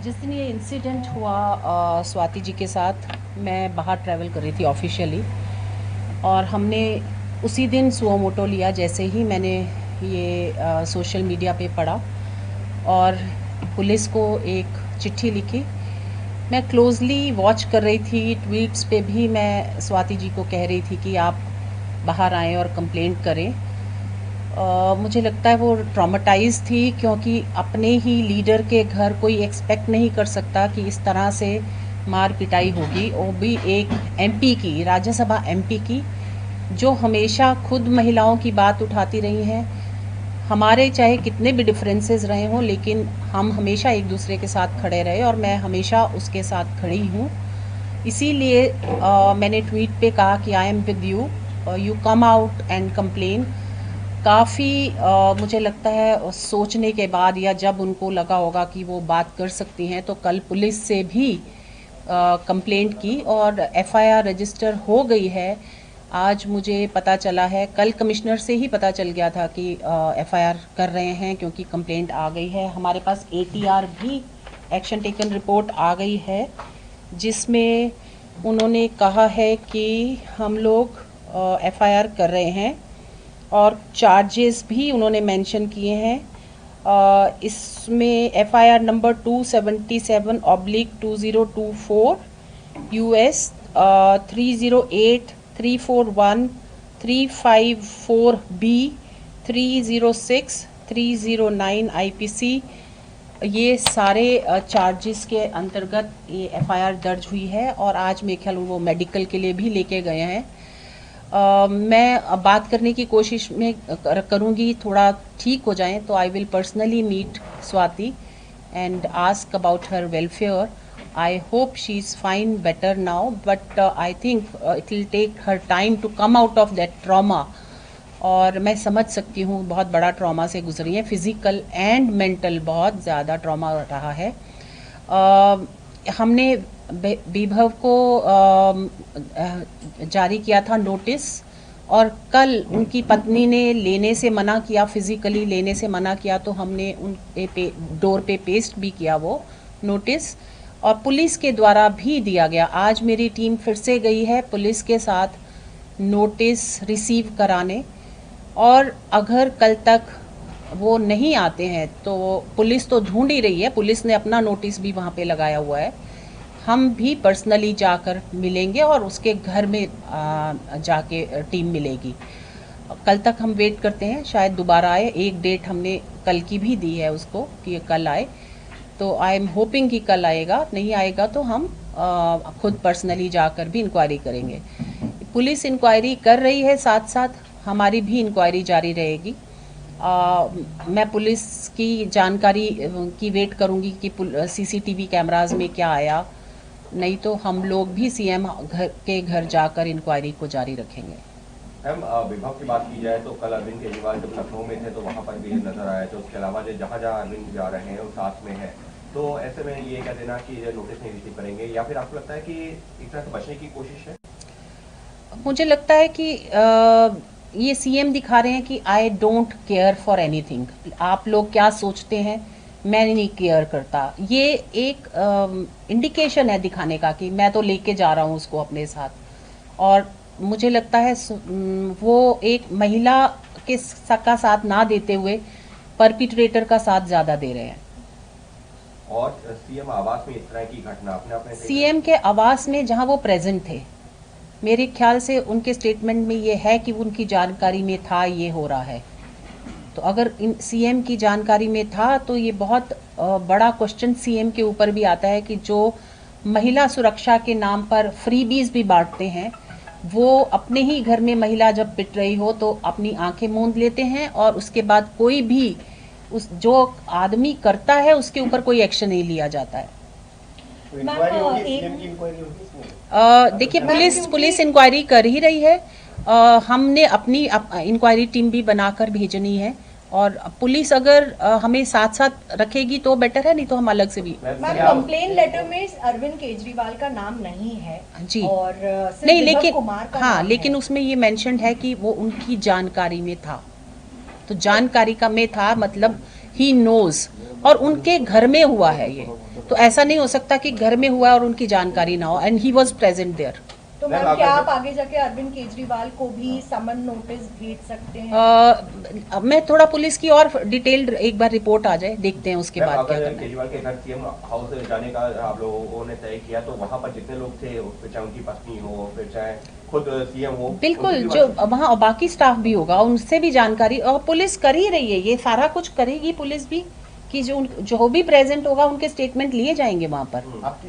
जिस दिन ये इंसिडेंट हुआ स्वाति जी के साथ, मैं बाहर ट्रैवल कर रही थी ऑफिशियली, और हमने उसी दिन सुओ मोटो लिया जैसे ही मैंने ये सोशल मीडिया पे पढ़ा और पुलिस को एक चिट्ठी लिखी। मैं क्लोज़ली वॉच कर रही थी, ट्वीट्स पे भी मैं स्वाति जी को कह रही थी कि आप बाहर आएँ और कंप्लेंट करें। मुझे लगता है वो ट्रॉमेटाइज़ थी, क्योंकि अपने ही लीडर के घर कोई एक्सपेक्ट नहीं कर सकता कि इस तरह से मार पिटाई होगी, वो भी एक एमपी की, राज्यसभा एमपी की, जो हमेशा खुद महिलाओं की बात उठाती रही हैं। हमारे चाहे कितने भी डिफरेंसेस रहे हों, लेकिन हम हमेशा एक दूसरे के साथ खड़े रहे और मैं हमेशा उसके साथ खड़ी हूँ। इसीलिए मैंने ट्वीट पे कहा कि I am with you, you come out and complain. काफ़ी मुझे लगता है सोचने के बाद, या जब उनको लगा होगा कि वो बात कर सकती हैं, तो कल पुलिस से भी कंप्लेंट की और एफआईआर रजिस्टर हो गई है। आज मुझे पता चला है, कल कमिश्नर से ही पता चल गया था कि एफआईआर कर रहे हैं, क्योंकि कंप्लेंट आ गई है। हमारे पास एटीआर भी, एक्शन टेकन रिपोर्ट आ गई है, जिसमें उन्होंने कहा है कि हम लोग एफआईआर कर रहे हैं और चार्जेस भी उन्होंने मेंशन किए हैं। इसमें FIR number 277/2024 US 308-341 354B 306 309 IPC, ये सारे चार्जेस के अंतर्गत ये एफआईआर दर्ज हुई है और आज मेरे ख्याल वो मेडिकल के लिए भी लेके गए हैं। मैं बात करने की कोशिश में करूँगी, थोड़ा ठीक हो जाएं तो I will personally meet Swati and ask about her welfare. I hope she is fine better now, but I think it will take her time to come out of that trauma. और मैं समझ सकती हूँ, बहुत बड़ा ट्रॉमा से गुजरी है, फिज़िकल एंड मेंटल बहुत ज़्यादा ट्रॉमा रहा है। हमने विभव को जारी किया था नोटिस, और कल उनकी पत्नी ने लेने से मना किया, फिज़िकली लेने से मना किया, तो हमने उन डोर पे पेस्ट भी किया वो नोटिस, और पुलिस के द्वारा भी दिया गया। आज मेरी टीम फिर से गई है पुलिस के साथ नोटिस रिसीव कराने, और अगर कल तक वो नहीं आते हैं तो पुलिस तो ढूंढ ही रही है, पुलिस ने अपना नोटिस भी वहाँ पे लगाया हुआ है। हम भी पर्सनली जाकर मिलेंगे और उसके घर में जाके टीम मिलेगी। कल तक हम वेट करते हैं, शायद दोबारा आए। एक डेट हमने कल की भी दी है उसको कि कल आए, तो आई एम होपिंग कि कल आएगा। नहीं आएगा तो हम खुद पर्सनली जाकर भी इंक्वायरी करेंगे। पुलिस इंक्वायरी कर रही है, साथ साथ हमारी भी इंक्वायरी जारी रहेगी। मैं पुलिस की जानकारी की वेट करूंगी कि सीसीटीवी कैमरास में क्या आया, नहीं तो हम लोग भी सीएम के घर जाकर इंक्वायरी को जारी रखेंगे। मैम, विभाग की बात की जाए तो कल अरविंद केजरीवाल जब लखनऊ में थे तो वहाँ पर भी नजर आए थे। उसके अलावा जो जहाँ जहाँ अरविंद जा रहे हैं वो साथ में है, तो ऐसे में ये कह देना कि नोटिस नहीं रिसीव करेंगे, या फिर आपको लगता है कि एक तरह से बचने की कोशिश है? मुझे लगता है कि ये सीएम दिखा रहे हैं कि I don't care for anything. आप लोग क्या सोचते हैं, मैं नहीं केयर करता। ये एक इंडिकेशन है दिखाने का कि मैं तो लेके जा रहा हूँ उसको अपने साथ, और मुझे लगता है वो एक महिला के का साथ ना देते हुए परपिट्रेटर का साथ ज़्यादा दे रहे हैं। और सीएम आवास में इस तरह की घटना अपने सीएम के आवास में जहाँ वो प्रेजेंट थे, मेरे ख्याल से उनके स्टेटमेंट में ये है कि उनकी जानकारी में था ये हो रहा है। तो अगर सीएम की जानकारी में था तो ये बहुत बड़ा क्वेश्चन सीएम के ऊपर भी आता है कि जो महिला सुरक्षा के नाम पर फ्रीबीज भी बांटते हैं, वो अपने ही घर में महिला जब पिट रही हो तो अपनी आंखें मूंद लेते हैं, और उसके बाद कोई भी उस जो आदमी करता है उसके ऊपर कोई एक्शन नहीं लिया जाता है। देखिए, पुलिस इंक्वायरी कर ही रही है। हमने अपनी इंक्वायरी टीम भी बनाकर भेजनी है, और पुलिस अगर हमें साथ साथ रखेगी तो बेटर है, नहीं तो हम अलग से भी। मैम, कंप्लेन लेटर में अरविंद केजरीवाल का नाम नहीं है जी, और नहीं, लेकिन कुमार का हाँ, नाम लेकिन है। उसमें ये मेंशन है कि वो उनकी जानकारी में था, तो जानकारी का में था मतलब ही नोज, और उनके घर में हुआ है ये, तो ऐसा नहीं हो सकता कि घर में हुआ और उनकी जानकारी ना हो, and he was present there. तो मैम, मैम क्या अगर- आप आगे जाके अरविंद केजरीवाल को भी समन नोटिस भेज सकते हैं? मैं थोड़ा पुलिस की और डिटेल्ड एक बार रिपोर्ट आ जाए, देखते हैं उसके मैम, बाद क्या अगर करना है। केजरीवाल के घर सीएम हाउस जाने का आप लोगों ने तय किया तो वहां पर जितने लोग थे, फिर चाहे उनकी पत्नी हो, फिर चाहे खुद सीएम हो, बिल्कुल, उनकी भी जो बात- वहाँ बाकी स्टाफ भी होगा उनसे भी जानकारी, और पुलिस कर ही रही है, ये सारा कुछ करेगी पुलिस भी, कि जो भी प्रेजेंट होगा उनके स्टेटमेंट लिए जाएंगे वहाँ पर।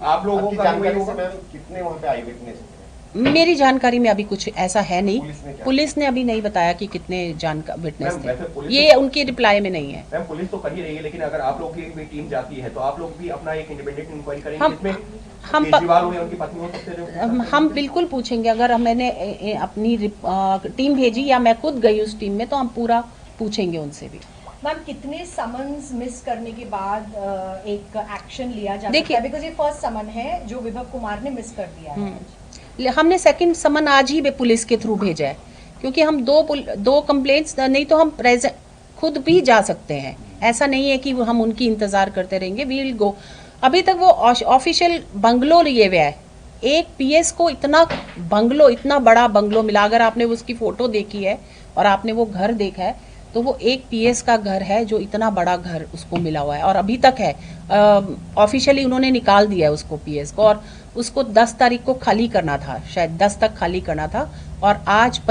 आप लोगों आपकी का भी जानकारी वही से होगा? मैम कितने वहाँ पे आई विटनेस थे? मेरी जानकारी में अभी कुछ ऐसा है नहीं, पुलिस ने क्या- पुलिस ने अभी नहीं बताया कि कितने विटनेस मैम, वैसे थे, पुलिस ये तो- उनकी रिप्लाई में नहीं है। मैम, पुलिस तो कर ही रही है, लेकिन अगर आप लोग की भी टीम जाती है तो आप लोग भी अपना एक इंडिपेंडेंट इंक्वायरी करेंगे हम- जिसमें हम- केजरीवाल हो या उनकी पत्नी हो सकते हम बिल्कुल पूछेंगे, अगर मैंने अपनी टीम भेजी या मैं खुद गई उस टीम में, तो हम पूरा पूछेंगे उनसे भी। मैम कितने समन्स मिस करने के बाद एक एक्शन लिया जा सकता देखिए- है? बिकॉज ये फर्स्ट समन है जो विभव कुमार ने मिस कर दिया है। हमने सेकंड समन आज ही पुलिस के थ्रू भेजा है, क्योंकि हम दो कंप्लेंट्स, नहीं तो हम प्रेजेंट खुद भी जा सकते हैं, ऐसा नहीं है कि हम उनकी इंतजार करते रहेंगे, वी विल गो। अभी तक वो ऑफिशियल बंगलो लिए हुआ है, एक पीएस को इतना बंगलो, इतना बड़ा बंगलो मिला, अगर आपने उसकी फोटो देखी है और आपने वो घर देखा है, तो वो एक पीएस का घर है जो इतना बड़ा घर उसको मिला हुआ है, और अभी तक है, ऑफिशियली उन्होंने निकाल दिया है उसको, पीएस को, और उसको 10 तारीख को खाली करना था, शायद 10 तक खाली करना था, और आज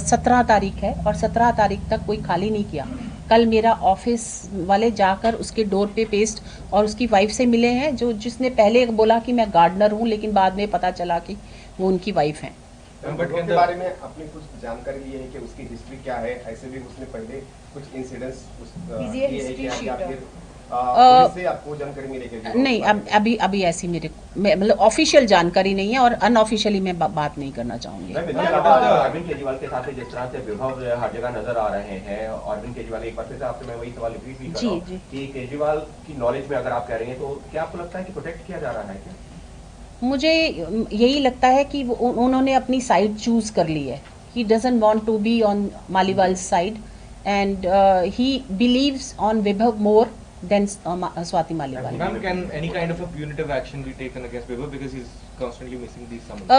17 तारीख है और 17 तारीख तक कोई खाली नहीं किया। कल मेरा ऑफिस वाले जाकर उसके डोर पे पेस्ट और उसकी वाइफ से मिले हैं, जिसने पहले बोला कि मैं गार्डनर हूँ, लेकिन बाद में पता चला कि वो उनकी वाइफ हैं। बट के बारे में अपनी कुछ जानकारी ली है कि उसकी हिस्ट्री क्या है? ऐसे भी उसने पहले कुछ incidents Is he a history sheeter? Police से आपको जानकारी मिली कि नहीं, अभी ऐसी मतलब ऑफिशियल जानकारी नहीं है, और अनऑफिशियली मैं बात नहीं करना चाहूंगी। मैम, इसके अलावा अरविंद केजरीवाल के साथ जिस तरह से विभव हर जगह नजर आ रहे हैं, और अरविंद केजरीवाल, एक बार फिर से आपसे मैं वही सवाल रिपीट भी कर रहा हूं जी। कि केजरीवाल की नॉलेज में अगर आप कह रहे हैं, तो क्या आपको लगता है कि प्रोटेक्ट किया जा रहा है क्या? मुझे यही लगता है कि उन्होंने अपनी साइड चूज कर ली है। He doesn't want to be on Maliwal side, and he believes on Vibhav more than Swati Maliwal. Ma'am, can any kind of a punitive action be taken against Vibhav because he's constantly missing these summons?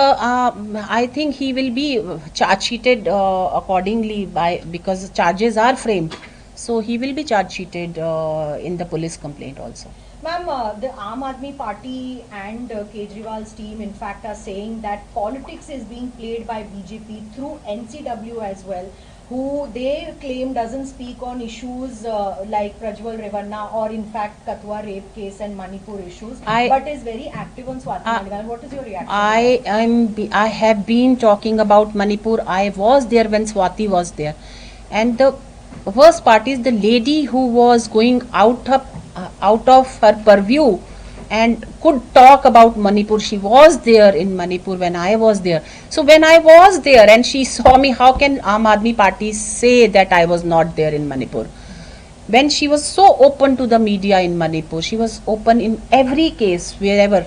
I think he will be charge sheeted accordingly because charges are framed, so he will be charge sheeted in the police complaint also. Ma'am, the Aam Aadmi Party and Kejriwal's team in fact are saying that politics is being played by BJP through NCW as well, who they claim doesn't speak on issues like Prajwal Revanna or in fact Kathua rape case and Manipur issues, but is very active on Swati Maliwal. What is your reaction? I have been talking about Manipur. I was there when Swati was there, and the worst part is the lady who was going out of her purview and could talk about Manipur. She was there in Manipur when I was there. So when I was there and she saw me, how can Aam Aadmi Party say that I was not there in Manipur? When she was so open to the media in Manipur, she was open in every case, wherever.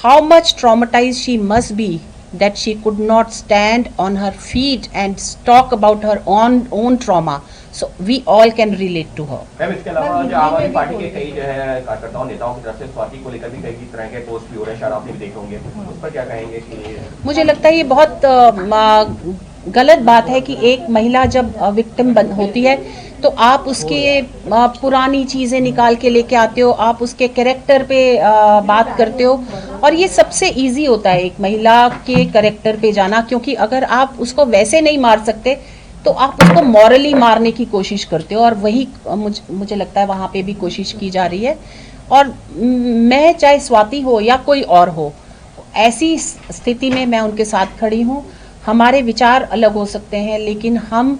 How much traumatized she must be that she could not stand on her feet and talk about her own trauma. So we all can relate to her. Ma'am, इसके अलावा ma'am, जो आम आदमी हिंदी में party भी के कई जो है कार्यकर्ताओं नेताओं की तरफ से स्वाति को लेकर भी कई तरह के पोस्ट भी हो रहे हैं, शायद आपने भी देखे होंगे, उस पर क्या कहेंगे कि मुझे लगता है ये बहुत गलत बात है कि एक महिला जब विक्टिम होती है तो आप उसके पुरानी चीज़ें निकाल के लेके आते हो, आप उसके कैरेक्टर पे बात करते हो, और ये सबसे इजी होता है एक महिला के कैरेक्टर पे जाना, क्योंकि अगर आप उसको वैसे नहीं मार सकते तो आप उसको मॉरली मारने की कोशिश करते हो, और वही मुझे लगता है वहाँ पे भी कोशिश की जा रही है। और मैं चाहे स्वाति हो या कोई और हो, ऐसी स्थिति में मैं उनके साथ खड़ी हूँ। हमारे विचार अलग हो सकते हैं, लेकिन हम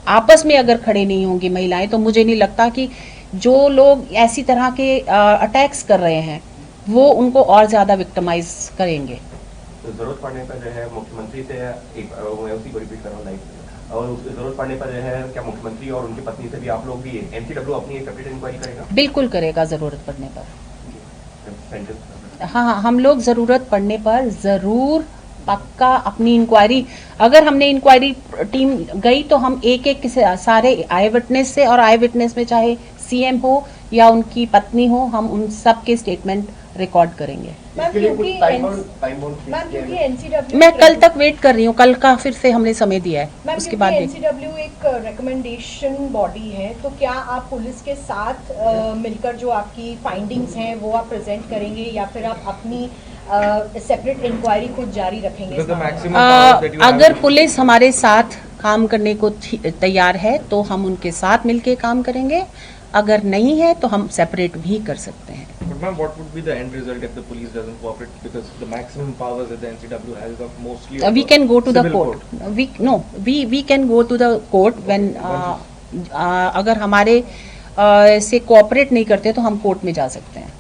आपस में अगर खड़े नहीं होंगी महिलाएं, तो मुझे नहीं लगता कि जो लोग ऐसी तरह के अटैक्स कर रहे हैं वो उनको और ज़्यादा विक्टिमाइज करेंगे। तो जरूरत पड़ने पर जो है मुख्यमंत्री से एक मैं उसी को रिपीट कर रहा हूँ लाइव, और जरूरत पड़ने पर जो है क्या मुख्यमंत्री और उनकी पत्नी से भी आप लोग भी एनसीडब्ल्यू अपनी एक सेपरेट इंक्वायरी करेगा? बिल्कुल करेगा ज़रूरत पड़ने पर। सेंटेंस हाँ, हम लोग ज़रूरत पड़ने पर ज़रूर पक्का अपनी इंक्वायरी, अगर हमने इंक्वायरी टीम गई तो हम एक सारे आई विटनेस से, और आई विटनेस में चाहे सीएम हो या उनकी पत्नी हो, हम उन सब के स्टेटमेंट रिकॉर्ड करेंगे। मैम इसके लिए कुछ क्योंकि टाइम बाउंड मैम क्योंकि एनसीडब्ल्यू मैं कल तक वेट कर रही हूँ, कल का फिर से हमने समय दिया है, मैम उसके बाद क्योंकि देख- एनसीडब्ल्यू एक रिकमेंडेशन बॉडी है, तो क्या आप पुलिस के साथ मिलकर जो आपकी फाइंडिंग्स हैं वो आप प्रेजेंट करेंगे या फिर आप अपनी सेपरेट इंक्वायरी खुद जारी रखेंगे? Because the इस मामले में? maximum powers that you have अगर to- पुलिस हमारे साथ काम करने को तैयार है तो हम उनके साथ मिलके काम करेंगे, अगर नहीं है तो हम सेपरेट भी कर सकते हैं। But ma'am, what would be the end result if the police doesn't cooperate? Because the maximum powers that the NCW has are mostly We can go to the civil court. We can go to the court when अगर हमारे से cooperate नहीं करते तो हम court में जा सकते हैं।